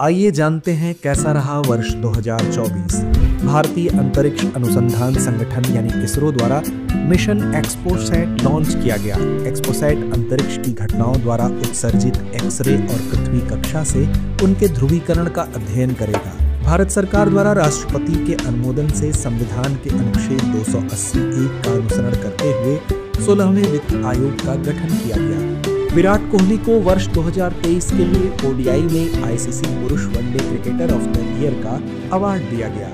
आइए जानते हैं कैसा रहा वर्ष 2024। भारतीय अंतरिक्ष अनुसंधान संगठन यानी इसरो द्वारा मिशन एक्सपोसैट लॉन्च किया गया। एक्सपोसैट अंतरिक्ष की घटनाओं द्वारा उत्सर्जित एक्सरे और पृथ्वी कक्षा से उनके ध्रुवीकरण का अध्ययन करेगा। भारत सरकार द्वारा राष्ट्रपति के अनुमोदन से संविधान के अनुच्छेद 280(1) का अनुसरण करते हुए 16वें वित्त आयोग का गठन किया गया। विराट कोहली को वर्ष 2023 के लिए ओडीआई में आईसीसी पुरुष one day cricketer of the year का अवार्ड दिया गया।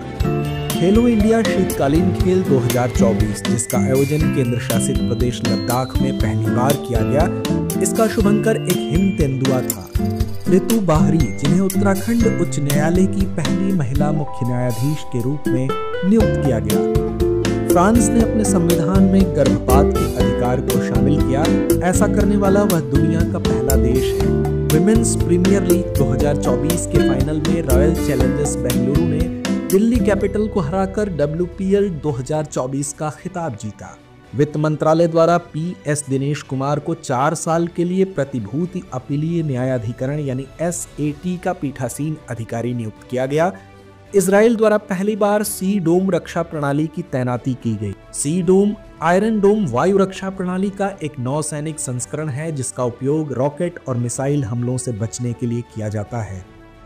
खेलो इंडिया शीतकालीन खेल 2024, जिसका आयोजन केंद्र शासित प्रदेश लद्दाख में पहली बार किया गया, इसका शुभंकर एक हिम तेंदुआ था, ऋतु बाहरी, जिन्हें उत्तराखंड उच्च न्यायालय की पहली महिला मुख्य न्यायाधीश के रूप में नियुक्त किया गया। फ्रांस ने अपने संविधान में गर्भपात के अधिकार को शामिल किया। ऐसा करने वाला वह दुनिया का पहला देश है। विमेंस प्रीमियर लीग 2024 के फाइनल में रॉयल चैलेंजर्स बेंगलुरु ने दिल्ली कैपिटल को हराकर WPL 2024 का खिताब जीता। वित्त मंत्रालय द्वारा PS दिनेश कुमार को 4 साल के लिए प्रतिभूति अपीलीय न्यायाधिकरण यानी SAT का पीठासीन अधिकारी नियुक्त किया गया। इजराइल द्वारा पहली बार सी डोम रक्षा प्रणाली की तैनाती की गई। सी डोम आयरन डोम वायु रक्षा प्रणाली का एक नौसैनिक संस्करण है, जिसका उपयोग रॉकेट और मिसाइल हमलों से बचने के लिए किया जाता है।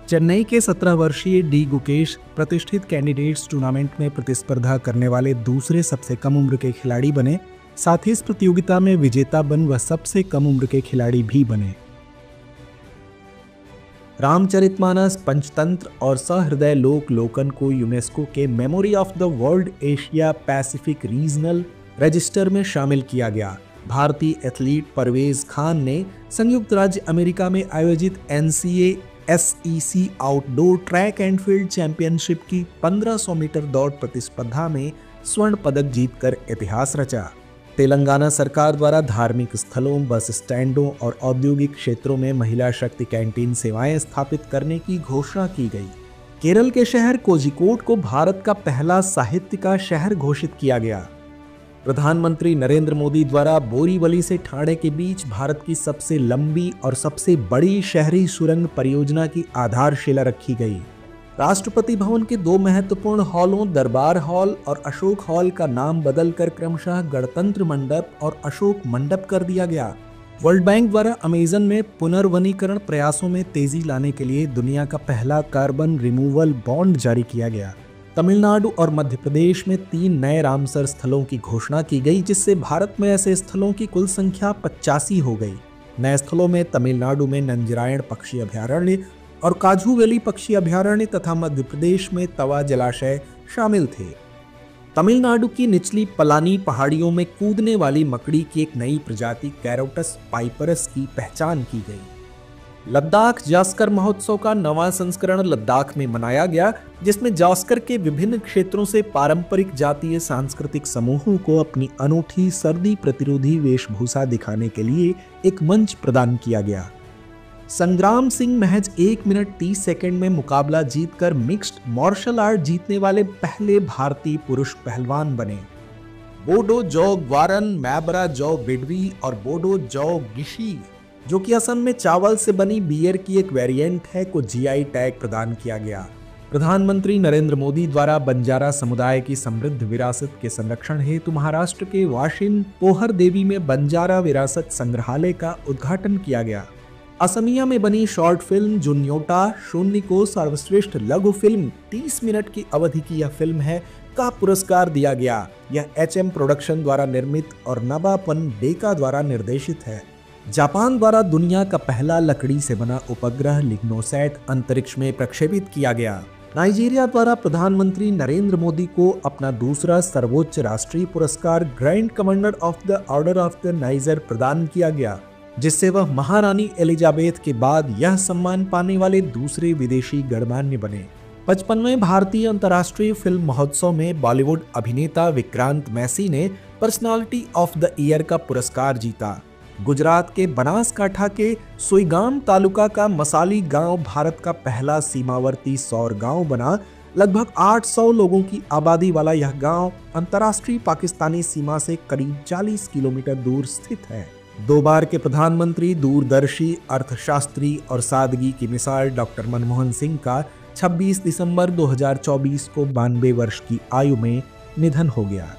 चेन्नई के 17 वर्षीय डी गुकेश प्रतिष्ठित कैंडिडेट्स टूर्नामेंट में प्रतिस्पर्धा करने वाले दूसरे सबसे कम उम्र के खिलाड़ी बने। साथ ही इस प्रतियोगिता में विजेता बन वह सबसे कम उम्र के खिलाड़ी भी बने। रामचरितमानस, पंचतंत्र और सहृदय लोक लोकन को यूनेस्को के memory of the world Asia Pacific regional register में शामिल किया गया। भारतीय एथलीट परवेज खान ने संयुक्त राज्य अमेरिका में आयोजित NCA SEC outdoor track and field championship की 1500 मीटर दौड़ प्रतिस्पर्धा में स्वर्ण पदक जीतकर इतिहास रचा। तेलंगाना सरकार द्वारा धार्मिक स्थलों, बस स्टैंडों और औद्योगिक क्षेत्रों में महिला शक्ति कैंटीन सेवाएं स्थापित करने की घोषणा की गई। केरल के शहर कोझिकोड को भारत का पहला साहित्य का शहर घोषित किया गया। प्रधानमंत्री नरेंद्र मोदी द्वारा बोरीवली से ठाणे के बीच भारत की सबसे लंबी और सबसे बड़ी शहरी सुरंग परियोजना की आधारशिला रखी गई। राष्ट्रपति भवन के 2 महत्वपूर्ण हॉलों दरबार हॉल और अशोक हॉल का नाम बदलकर क्रमशः गणतंत्र मंडप और अशोक मंडप कर दिया गया। वर्ल्ड बैंक द्वारा अमेजन में पुनर्वनीकरण प्रयासों में तेजी लाने के लिए दुनिया का पहला कार्बन रिमूवल बॉन्ड जारी किया गया। तमिलनाडु और मध्य प्रदेश में 3 नए रामसर स्थलों की घोषणा की गई, जिससे भारत में ऐसे स्थलों की कुल संख्या 85 हो गई। नए स्थलों में तमिलनाडु में नंजरायण पक्षी अभयारण्य और काजू वैली पक्षी अभयारण्य तथा मध्य प्रदेश में तवा जलाशय शामिल थे। तमिलनाडु की निचली पलानी पहाड़ियों में कूदने वाली मकड़ी की एक नई प्रजाति कैरोटस पाइपरस की पहचान की गई। लद्दाख जास्कर महोत्सव का 9वां संस्करण लद्दाख में मनाया गया, जिसमें जास्कर के विभिन्न क्षेत्रों से पारंपरिक जातीय सांस्कृतिक समूहों को अपनी अनूठी सर्दी प्रतिरोधी वेशभूषा दिखाने के लिए एक मंच प्रदान किया गया। संग्राम सिंह महज 1 मिनट 30 सेकंड में मुकाबला जीतकर मिक्स्ड मार्शल आर्ट जीतने वाले पहले भारतीय पुरुष पहलवान बने। बोडो जौ ग्वारन, मैबरा जौ बिडवी और बोडो जौ गिशी, जो कि असम में चावल से बनी बियर की एक वेरिएंट है, को GI टैग प्रदान किया गया। प्रधानमंत्री नरेंद्र मोदी द्वारा बंजारा समुदाय की समृद्ध विरासत के संरक्षण हेतु महाराष्ट्र के वाशिन पोहर देवी में बंजारा विरासत संग्रहालय का उद्घाटन किया गया। असमिया में बनी शॉर्ट फिल्म जुन्योटा शून्य को सर्वश्रेष्ठ लघु फिल्म 30 मिनट की अवधि की यह फिल्म है का पुरस्कार दिया गया। यह HM प्रोडक्शन द्वारा निर्मित और नबापन डेका द्वारा निर्देशित है। जापान द्वारा दुनिया का पहला लकड़ी से बना उपग्रह लिग्नोसैट अंतरिक्ष में प्रक्षेपित किया गया। नाइजीरिया द्वारा प्रधानमंत्री नरेंद्र मोदी को अपना दूसरा सर्वोच्च राष्ट्रीय पुरस्कार grand commander of the order of the niger प्रदान किया गया, जिससे वह महारानी एलिजाबेथ के बाद यह सम्मान पाने वाले दूसरे विदेशी गणमान्य बने। 55वें भारतीय अंतर्राष्ट्रीय फिल्म महोत्सव में बॉलीवुड अभिनेता विक्रांत मैसी ने पर्सनालिटी ऑफ द ईयर का पुरस्कार जीता। गुजरात के बनासकांठा के सुईगाम तालुका का मसाली गांव भारत का पहला सीमावर्ती सौर गांव बना। लगभग 800 लोगों की आबादी वाला यह गांव अंतर्राष्ट्रीय पाकिस्तानी सीमा से करीब 40 किलोमीटर दूर स्थित है। दो बार के प्रधानमंत्री, दूरदर्शी, अर्थशास्त्री और सादगी की मिसाल डॉक्टर मनमोहन सिंह का 26 दिसंबर 2024 को 92 वर्ष की आयु में निधन हो गया।